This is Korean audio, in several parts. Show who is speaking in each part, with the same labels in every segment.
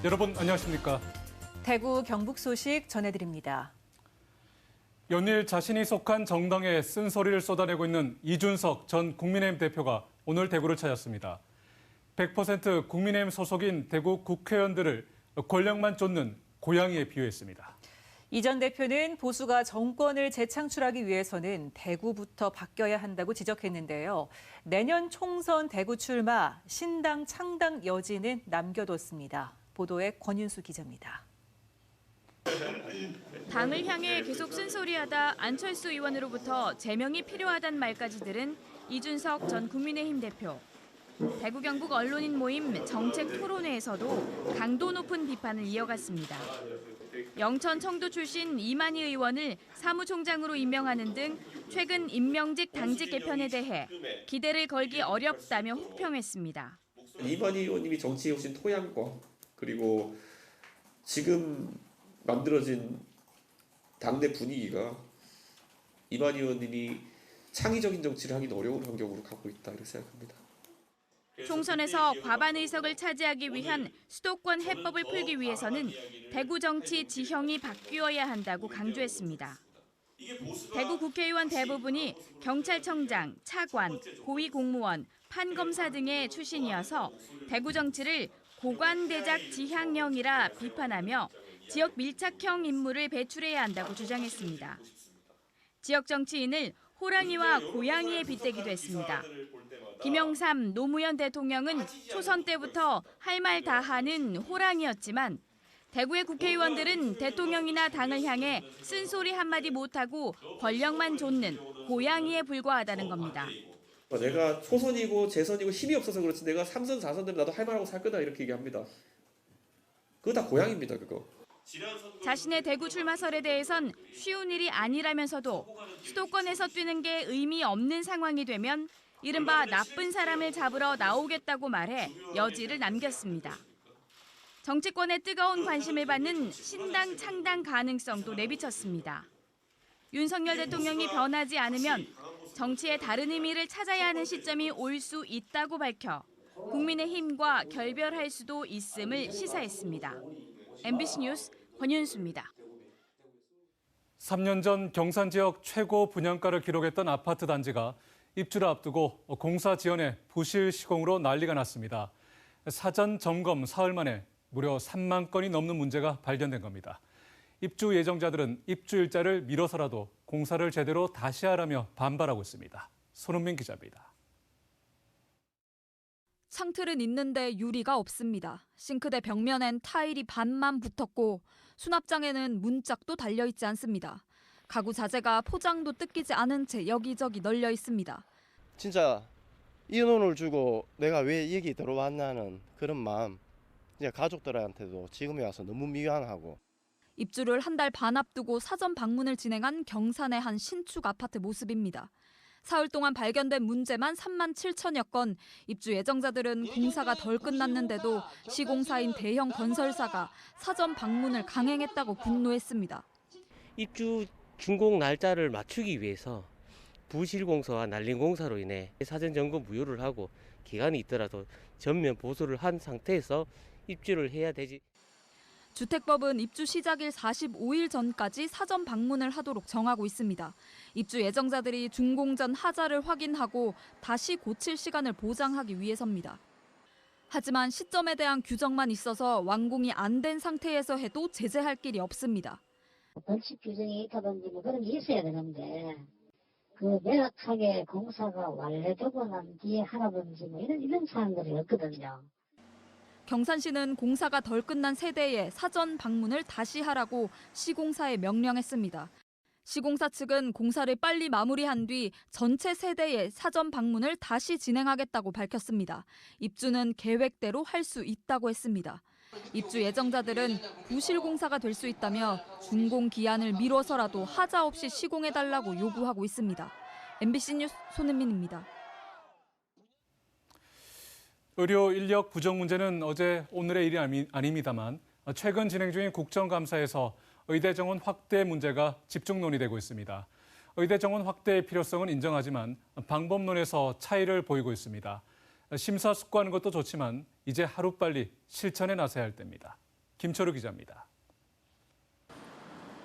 Speaker 1: 여러분 안녕하십니까?
Speaker 2: 대구 경북 소식 전해드립니다.
Speaker 1: 연일 자신이 속한 정당에 쓴소리를 쏟아내고 있는 이준석 전 국민의힘 대표가 오늘 대구를 찾았습니다. 100% 국민의힘 소속인 대구 국회의원들을 권력만 쫓는 고양이에 비유했습니다.
Speaker 2: 이 전 대표는 보수가 정권을 재창출하기 위해서는 대구부터 바뀌어야 한다고 지적했는데요. 내년 총선 대구 출마, 신당 창당 여지는 남겨뒀습니다. 보도에 권윤수 기자입니다.
Speaker 3: 당을 향해 계속 쓴소리하다 안철수 의원으로부터 제명이 필요하단 말까지 들은 이준석 전 국민의힘 대표. 대구 경북 언론인 모임 정책 토론회에서도 강도 높은 비판을 이어갔습니다. 영천 청도 출신 이만희 의원을 사무총장으로 임명하는 등 최근 임명직 당직 개편에 대해 기대를 걸기 어렵다며 혹평했습니다.
Speaker 4: 이만희 의원님이 정치에 오신 토양과 그리고 지금 만들어진 당내 분위기가 이만희 의원님이 창의적인 정치를 하기는 어려운 환경으로 가고 있다 이렇게 생각합니다.
Speaker 3: 총선에서 과반 의석을 차지하기 위한 수도권 해법을 풀기 위해서는 대구 정치 지형이 바뀌어야 한다고 강조했습니다. 대구 국회의원 대부분이 경찰청장, 차관, 고위공무원, 판검사 등의 출신이어서 대구 정치를 고관대작 지향형이라 비판하며 지역 밀착형 인물을 배출해야 한다고 주장했습니다. 지역 정치인을 호랑이와 고양이에 빗대기도 했습니다. 김영삼 노무현 대통령은 초선 때부터 할 말 다 하는 호랑이였지만 대구의 국회의원들은 대통령이나 당을 향해 쓴소리 한마디 못하고 권력만 좇는 고양이에 불과하다는 겁니다.
Speaker 4: 내가 초선이고 재선이고 힘이 없어서 그렇지 내가 3선 4선 되면 나도 할 말하고 살 거다 이렇게 얘기합니다. 그거 다 고양입니다 그거.
Speaker 3: 자신의 대구 출마설에 대해선 쉬운 일이 아니라면서도 수도권에서 뛰는 게 의미 없는 상황이 되면 이른바 나쁜 사람을 잡으러 나오겠다고 말해 여지를 남겼습니다. 정치권에 뜨거운 관심을 받는 신당 창당 가능성도 내비쳤습니다. 윤석열 대통령이 변하지 않으면 정치에 다른 의미를 찾아야 하는 시점이 올 수 있다고 밝혀 국민의힘과 결별할 수도 있음을 시사했습니다. MBC 뉴스 권윤수입니다.
Speaker 1: 3년 전 경산 지역 최고 분양가를 기록했던 아파트 단지가 입주를 앞두고 공사 지연에 부실 시공으로 난리가 났습니다. 사전 점검 사흘 만에 무려 3만 건이 넘는 문제가 발견된 겁니다. 입주 예정자들은 입주 일자를 미뤄서라도 공사를 제대로 다시 하라며 반발하고 있습니다. 손은민 기자입니다.
Speaker 5: 창틀은 있는데 유리가 없습니다. 싱크대 벽면엔 타일이 반만 붙었고 수납장에는 문짝도 달려있지 않습니다. 가구 자재가 포장도 뜯기지 않은 채 여기저기 널려 있습니다.
Speaker 6: 진짜 이 돈을 주고 내가 왜 여기 들어왔나는 그런 마음. 이제 가족들한테도 지금에 와서 너무 미안하고.
Speaker 5: 입주를 한 달 반 앞두고 사전 방문을 진행한 경산의 한 신축 아파트 모습입니다. 사흘 동안 발견된 문제만 3만 7천여 건, 입주 예정자들은 공사가 덜 끝났는데도 시공사인 대형 건설사가 사전 방문을 강행했다고 분노했습니다.
Speaker 7: 입주 준공 날짜를 맞추기 위해서 부실 공사와 날림 공사로 인해 사전 점검 무효를 하고 기간이 있더라도 전면 보수를 한 상태에서 입주를 해야 되지.
Speaker 5: 주택법은 입주 시작일 45일 전까지 사전 방문을 하도록 정하고 있습니다. 입주 예정자들이 준공 전 하자를 확인하고 다시 고칠 시간을 보장하기 위해서입니다. 하지만 시점에 대한 규정만 있어서 완공이 안 된 상태에서 해도 제재할 길이 없습니다.
Speaker 8: 벌칙 규정이 있다든지 뭐 그런 게 있어야 되는데 그 명확하게 공사가 완료되고 난 뒤에 하라든지 뭐 이런 사항들이 없거든요.
Speaker 5: 경산시는 공사가 덜 끝난 세대에 사전 방문을 다시 하라고 시공사에 명령했습니다. 시공사 측은 공사를 빨리 마무리한 뒤 전체 세대의 사전 방문을 다시 진행하겠다고 밝혔습니다. 입주는 계획대로 할 수 있다고 했습니다. 입주 예정자들은 부실공사가 될 수 있다며 준공 기한을 미뤄서라도 하자 없이 시공해달라고 요구하고 있습니다. MBC 뉴스 손은민입니다.
Speaker 1: 의료 인력 부족 문제는 어제 오늘의 일이 아닙니다만 최근 진행 중인 국정감사에서 의대 정원 확대 문제가 집중 논의되고 있습니다. 의대 정원 확대의 필요성은 인정하지만 방법론에서 차이를 보이고 있습니다. 심사숙고하는 것도 좋지만 이제 하루빨리 실천에 나서야 할 때입니다. 김철우 기자입니다.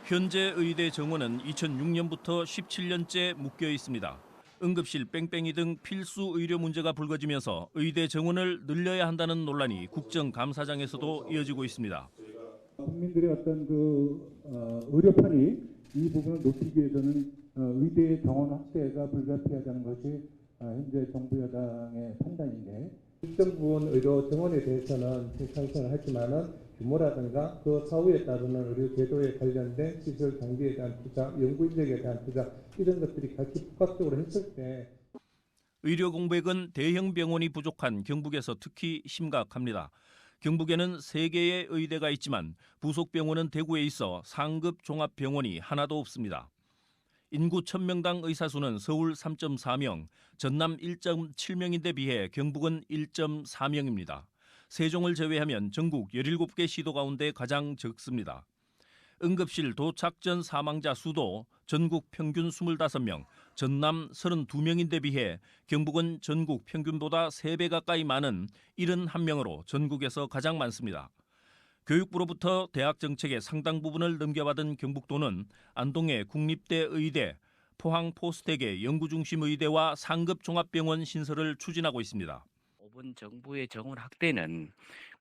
Speaker 9: 현재 의대 정원은 2006년부터 17년째 묶여 있습니다. 응급실 뺑뺑이 등 필수 의료 문제가 불거지면서 의대 정원을 늘려야 한다는 논란이 국정감사장에서도 이어지고 있습니다.
Speaker 10: 국민들의 어떤 의료편이 이 부분을 높이기 위해서는 의대 정원 확대가 불가피하다는 것이 현재 정부 여당의 판단인데,
Speaker 11: 일정 부분 의료 정원에 대해서는 찬성을 하지만은 규모라든가 그 사후에 따르는 의료 제도에 관련된 시설 장비에 대한 투자, 연구 인력에 대한 투자 이런 것들이 같이 복합적으로 했을 때
Speaker 9: 의료 공백은 대형 병원이 부족한 경북에서 특히 심각합니다. 경북에는 3개의 의대가 있지만 부속 병원은 대구에 있어 상급 종합병원이 하나도 없습니다. 인구 1000명당 의사 수는 서울 3.4명, 전남 1.7명인데 비해 경북은 1.4명입니다. 세종을 제외하면 전국 17개 시도 가운데 가장 적습니다. 응급실 도착 전 사망자 수도 전국 평균 25명, 전남 32명인데 비해 경북은 전국 평균보다 3배 가까이 많은 71명으로 전국에서 가장 많습니다. 교육부로부터 대학 정책의 상당 부분을 넘겨받은 경북도는 안동의 국립대 의대, 포항 포스텍의 연구중심의대와 상급 종합병원 신설을 추진하고 있습니다.
Speaker 12: 이번 정부의 정원 확대는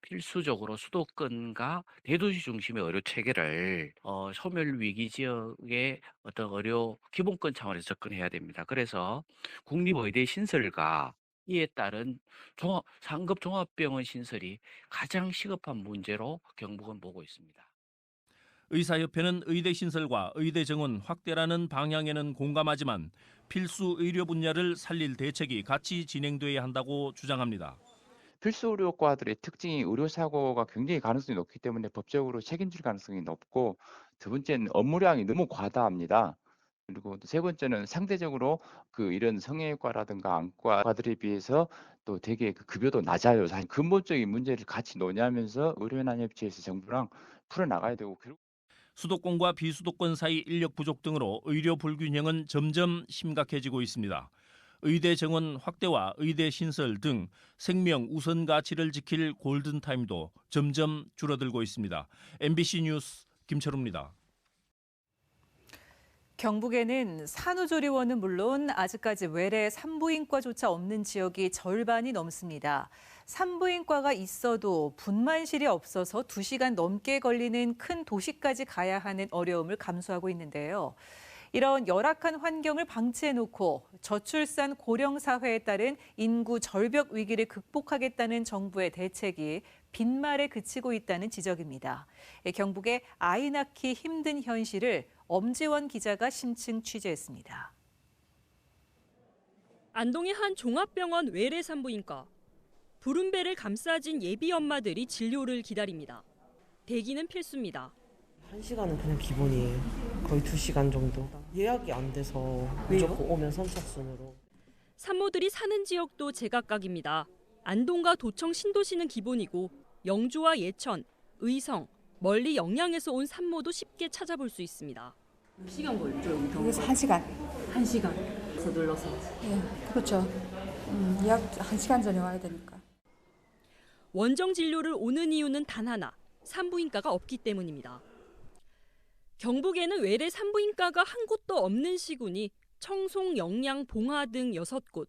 Speaker 12: 필수적으로 수도권과 대도시 중심의 의료 체계를 소멸 위기 지역의 어떤 의료 기본권 차원에서 접근해야 됩니다. 그래서 국립의대 신설과 이에 따른 상급 종합병원 신설이 가장 시급한 문제로 경북은 보고 있습니다.
Speaker 9: 의사협회는 의대 신설과 의대 정원 확대라는 방향에는 공감하지만 필수 의료 분야를 살릴 대책이 같이 진행돼야 한다고 주장합니다.
Speaker 13: 필수 의료과들의 특징이 의료사고가 굉장히 가능성이 높기 때문에 법적으로 책임질 가능성이 높고, 두 번째는 업무량이 너무 과다합니다. 그리고 세 번째는 상대적으로 이런 성형외과라든가 안과과들에 비해서 또 되게 급여도 낮아요. 근본적인 문제를 같이 논의하면서 의료인협체에서 정부랑 풀어나가야 되고,
Speaker 9: 수도권과 비수도권 사이 인력 부족 등으로 의료 불균형은 점점 심각해지고 있습니다. 의대 정원 확대와 의대 신설 등 생명 우선 가치를 지킬 골든타임도 점점 줄어들고 있습니다. MBC 뉴스 김철우입니다.
Speaker 2: 경북에는 산후조리원은 물론 아직까지 외래 산부인과조차 없는 지역이 절반이 넘습니다. 산부인과가 있어도 분만실이 없어서 2시간 넘게 걸리는 큰 도시까지 가야 하는 어려움을 감수하고 있는데요. 이런 열악한 환경을 방치해놓고 저출산 고령 사회에 따른 인구 절벽 위기를 극복하겠다는 정부의 대책이 빈말에 그치고 있다는 지적입니다. 경북의 아이 낳기 힘든 현실을 엄지원 기자가 심층 취재했습니다.
Speaker 14: 안동의 한 종합병원 외래 산부인과. 부른 배를 감싸진 예비 엄마들이 진료를 기다립니다. 대기는 필수입니다.
Speaker 15: 1시간은 그냥 기본이에요. 거의 2시간 정도. 예약이 안 돼서 무조건 오면 선착순으로.
Speaker 14: 산모들이 사는 지역도 제각각입니다. 안동과 도청 신도시는 기본이고 영주와 예천, 의성, 멀리 영양에서 온 산모도 쉽게 찾아볼 수 있습니다.
Speaker 16: 시간 걸리죠?
Speaker 17: 여기서 1시간.
Speaker 16: 1시간. 그래서 눌러서.
Speaker 17: 네, 그렇죠. 예약 1시간 전에 와야 되니까.
Speaker 14: 원정 진료를 오는 이유는 단 하나, 산부인과가 없기 때문입니다. 경북에는 외래 산부인과가 한 곳도 없는 시군이 청송, 영양, 봉화 등 6곳.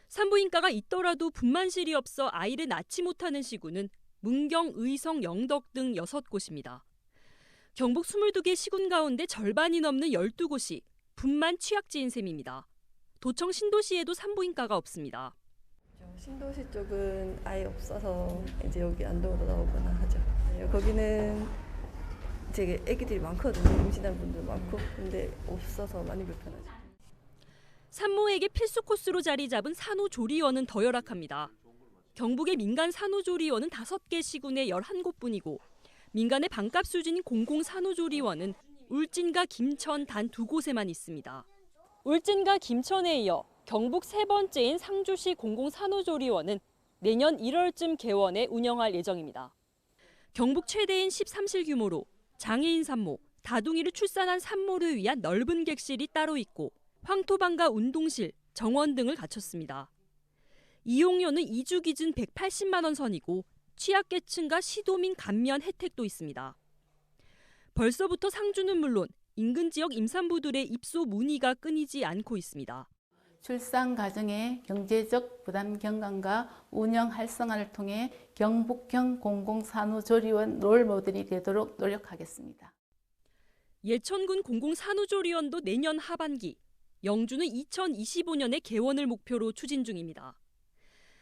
Speaker 14: 산부인과가 있더라도 분만실이 없어 아이를 낳지 못하는 시군은 문경, 의성, 영덕 등 6곳입니다. 경북 22개 시군 가운데 절반이 넘는 12곳이 분만 취약지인 셈입니다. 도청 신도시에도 산부인과가 없습니다.
Speaker 18: 신도시 쪽은 아예 없어서 이제 여기 안동으로 나오거나 하죠. 거기는 되게 애기들이 많거든요. 임신한 분들 많고. 근데 없어서 많이 불편하죠.
Speaker 14: 산모에게 필수 코스로 자리 잡은 산후조리원은 더 열악합니다. 경북의 민간 산후조리원은 5개 시군의 11곳뿐이고 민간의 반값 수준인 공공산후조리원은 울진과 김천 단 2곳에만 있습니다. 울진과 김천에 이어 경북 세 번째인 상주시 공공산후조리원은 내년 1월쯤 개원해 운영할 예정입니다. 경북 최대인 13실 규모로 장애인 산모, 다둥이를 출산한 산모를 위한 넓은 객실이 따로 있고 황토방과 운동실, 정원 등을 갖췄습니다. 이용료는 2주 기준 180만 원 선이고 취약계층과 시도민 감면 혜택도 있습니다. 벌써부터 상주는 물론 인근 지역 임산부들의 입소 문의가 끊이지 않고 있습니다.
Speaker 19: 출산 가정의 경제적 부담 경감과 운영 활성화를 통해 경북형 공공산후조리원 롤모델이 되도록 노력하겠습니다.
Speaker 14: 예천군 공공산후조리원도 내년 하반기, 영주는 2025년에 개원을 목표로 추진 중입니다.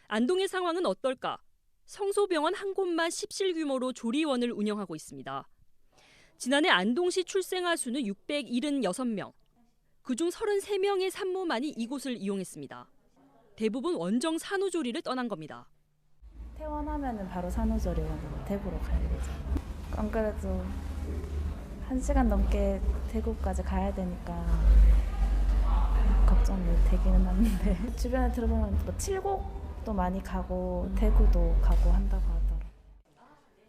Speaker 14: 안동의 상황은 어떨까? 성소병원 한 곳만 10실 규모로 조리원을 운영하고 있습니다. 지난해 안동시 출생아 수는 676명, 그중 33명의 산모만이 이곳을 이용했습니다. 대부분 원정 산후조리를 떠난 겁니다.
Speaker 20: 퇴원하면 바로 산후조리원으로 대구로 가야 되죠. 안 그래도 1시간 넘게 대구까지 가야 되니까 걱정이 되기는 하는데 주변에 들어보면 뭐 칠곡도 많이 가고 대구도 가고 한다고 하더라고요.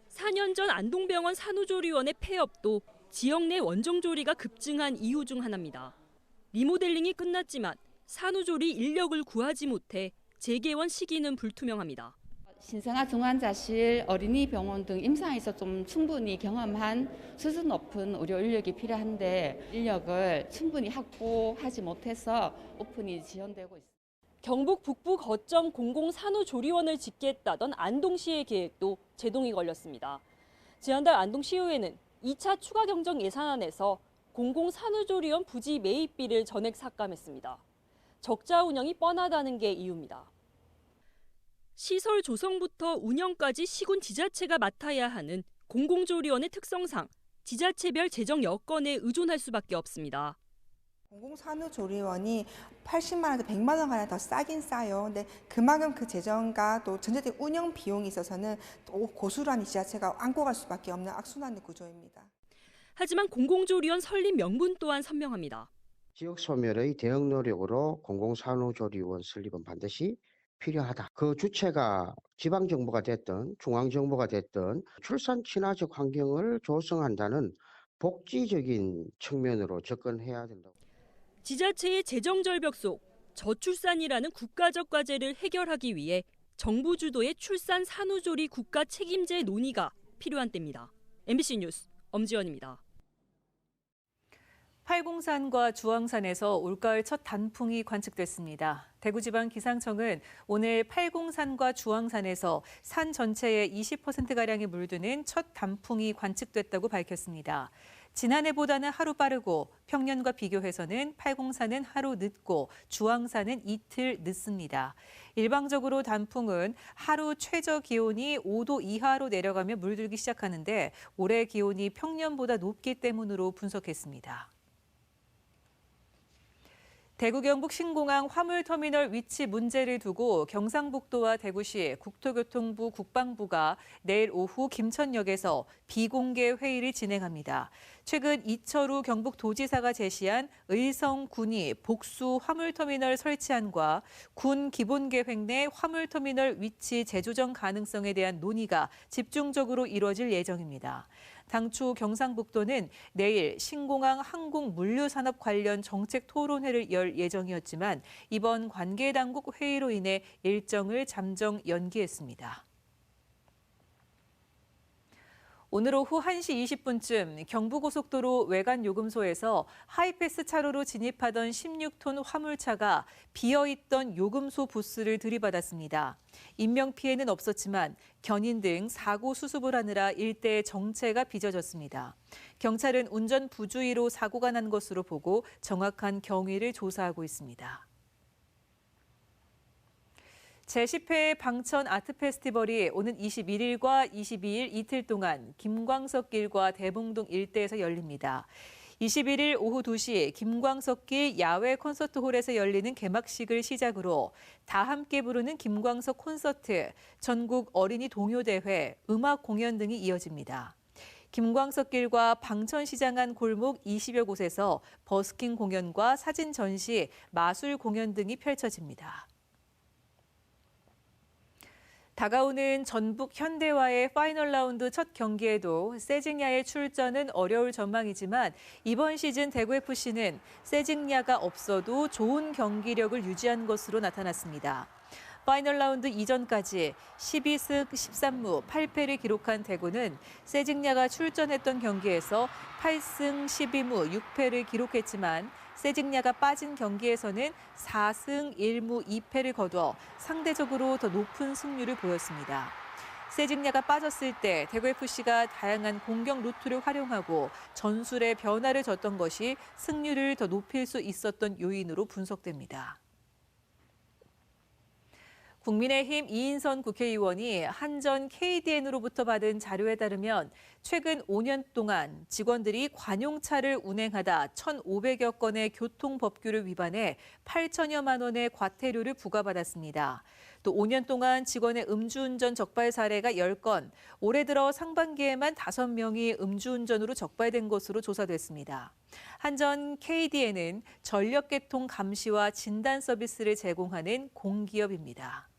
Speaker 14: 4년 전 안동병원 산후조리원의 폐업도 지역 내 원정조리가 급증한 이유 중 하나입니다. 리모델링이 끝났지만 산후조리 인력을 구하지 못해 재개원 시기는 불투명합니다.
Speaker 21: 신생아 중환자실, 어린이 병원 등 임상에서 좀 충분히 경험한 수준 높은 의료 인력이 필요한데 인력을 충분히 확보하지 못해서 오픈이 지연되고 있습니다.
Speaker 14: 경북 북부 거점 공공산후조리원을 짓겠다던 안동시의 계획도 제동이 걸렸습니다. 지난달 안동시의회는 2차 추가 경정 예산안에서 공공산후조리원 부지 매입비를 전액 삭감했습니다. 적자 운영이 뻔하다는 게 이유입니다. 시설 조성부터 운영까지 시군 지자체가 맡아야 하는 공공조리원의 특성상 지자체별 재정 여건에 의존할 수밖에 없습니다.
Speaker 22: 공공산후조리원이 80만 원에서 100만 원 가량 더 싸긴 싸요. 근데 그만큼 그 재정과 또 전체적인 운영 비용이 있어서는 또 고스란히 지자체가 안고 갈 수밖에 없는 악순환의 구조입니다.
Speaker 14: 하지만 공공조리원 설립 명분 또한 선명합니다.
Speaker 23: 지역 소멸의 대응 노력으로 공공산후조리원 설립은 반드시 필요하다. 그 주체가 지방정부가 됐든 중앙정부가 됐든 출산 친화적 환경을 조성한다는 복지적인 측면으로 접근해야 된다고.
Speaker 14: 지자체의 재정 절벽 속 저출산이라는 국가적 과제를 해결하기 위해 정부 주도의 출산 산후조리 국가 책임제 논의가 필요한 때입니다. MBC 뉴스 엄지연입니다.
Speaker 2: 팔공산과 주황산에서 올가을 첫 단풍이 관측됐습니다. 대구지방기상청은 오늘 팔공산과 주황산에서 산 전체의 20%가량이 물드는 첫 단풍이 관측됐다고 밝혔습니다. 지난해보다는 하루 빠르고 평년과 비교해서는 팔공산은 하루 늦고 주황산은 이틀 늦습니다. 일방적으로 단풍은 하루 최저 기온이 5도 이하로 내려가며 물들기 시작하는데 올해 기온이 평년보다 높기 때문으로 분석했습니다. 대구 경북 신공항 화물터미널 위치 문제를 두고 경상북도와 대구시 국토교통부 국방부가 내일 오후 김천역에서 비공개 회의를 진행합니다. 최근 이철우 경북도지사가 제시한 의성군이 복수 화물터미널 설치안과 군 기본계획 내 화물터미널 위치 재조정 가능성에 대한 논의가 집중적으로 이뤄질 예정입니다. 당초 경상북도는 내일 신공항 항공물류산업 관련 정책 토론회를 열 예정이었지만 이번 관계당국 회의로 인해 일정을 잠정 연기했습니다. 오늘 오후 1시 20분쯤 경부고속도로 외관요금소에서 하이패스 차로로 진입하던 16톤 화물차가 비어있던 요금소 부스를 들이받았습니다. 인명피해는 없었지만 견인 등 사고 수습을 하느라 일대의 정체가 빚어졌습니다. 경찰은 운전 부주의로 사고가 난 것으로 보고 정확한 경위를 조사하고 있습니다. 제10회 방천 아트 페스티벌이 오는 21일과 22일 이틀 동안 김광석길과 대봉동 일대에서 열립니다. 21일 오후 2시 김광석길 야외 콘서트홀에서 열리는 개막식을 시작으로 다 함께 부르는 김광석 콘서트, 전국 어린이 동요대회, 음악 공연 등이 이어집니다. 김광석길과 방천시장 안 골목 20여 곳에서 버스킹 공연과 사진 전시, 마술 공연 등이 펼쳐집니다. 다가오는 전북 현대와의 파이널 라운드 첫 경기에도 세징야의 출전은 어려울 전망이지만 이번 시즌 대구FC는 세징야가 없어도 좋은 경기력을 유지한 것으로 나타났습니다. 파이널 라운드 이전까지 12승 13무 8패를 기록한 대구는 세징야가 출전했던 경기에서 8승 12무 6패를 기록했지만 세징야가 빠진 경기에서는 4승 1무 2패를 거둬 상대적으로 더 높은 승률을 보였습니다. 세징야가 빠졌을 때 대구FC가 다양한 공격 루트를 활용하고 전술의 변화를 줬던 것이 승률을 더 높일 수 있었던 요인으로 분석됩니다. 국민의힘 이인선 국회의원이 한전 KDN으로부터 받은 자료에 따르면 최근 5년 동안 직원들이 관용차를 운행하다 1,500여 건의 교통법규를 위반해 8천여만 원의 과태료를 부과받았습니다. 또 5년 동안 직원의 음주운전 적발 사례가 10건, 올해 들어 상반기에만 5명이 음주운전으로 적발된 것으로 조사됐습니다. 한전 KDN은 전력계통 감시와 진단 서비스를 제공하는 공기업입니다.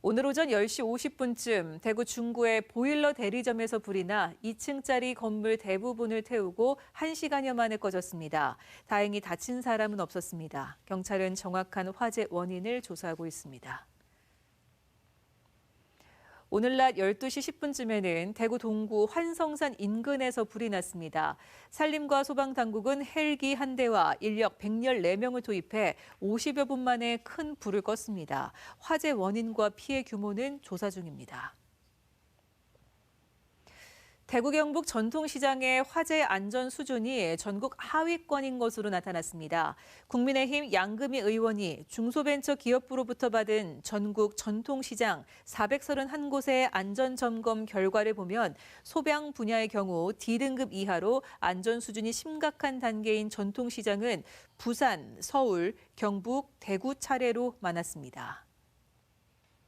Speaker 2: 오늘 오전 10시 50분쯤 대구 중구의 보일러 대리점에서 불이 나 2층짜리 건물 대부분을 태우고 1시간여 만에 꺼졌습니다. 다행히 다친 사람은 없었습니다. 경찰은 정확한 화재 원인을 조사하고 있습니다. 오늘 낮 12시 10분쯤에는 대구 동구 환성산 인근에서 불이 났습니다. 산림과 소방당국은 헬기 한 대와 인력 114명을 투입해 50여 분 만에 큰 불을 껐습니다. 화재 원인과 피해 규모는 조사 중입니다. 대구 경북 전통시장의 화재 안전 수준이 전국 하위권인 것으로 나타났습니다. 국민의힘 양금희 의원이 중소벤처기업부로부터 받은 전국 전통시장 431곳의 안전점검 결과를 보면 소량 분야의 경우 D등급 이하로 안전 수준이 심각한 단계인 전통시장은 부산, 서울, 경북, 대구 차례로 많았습니다.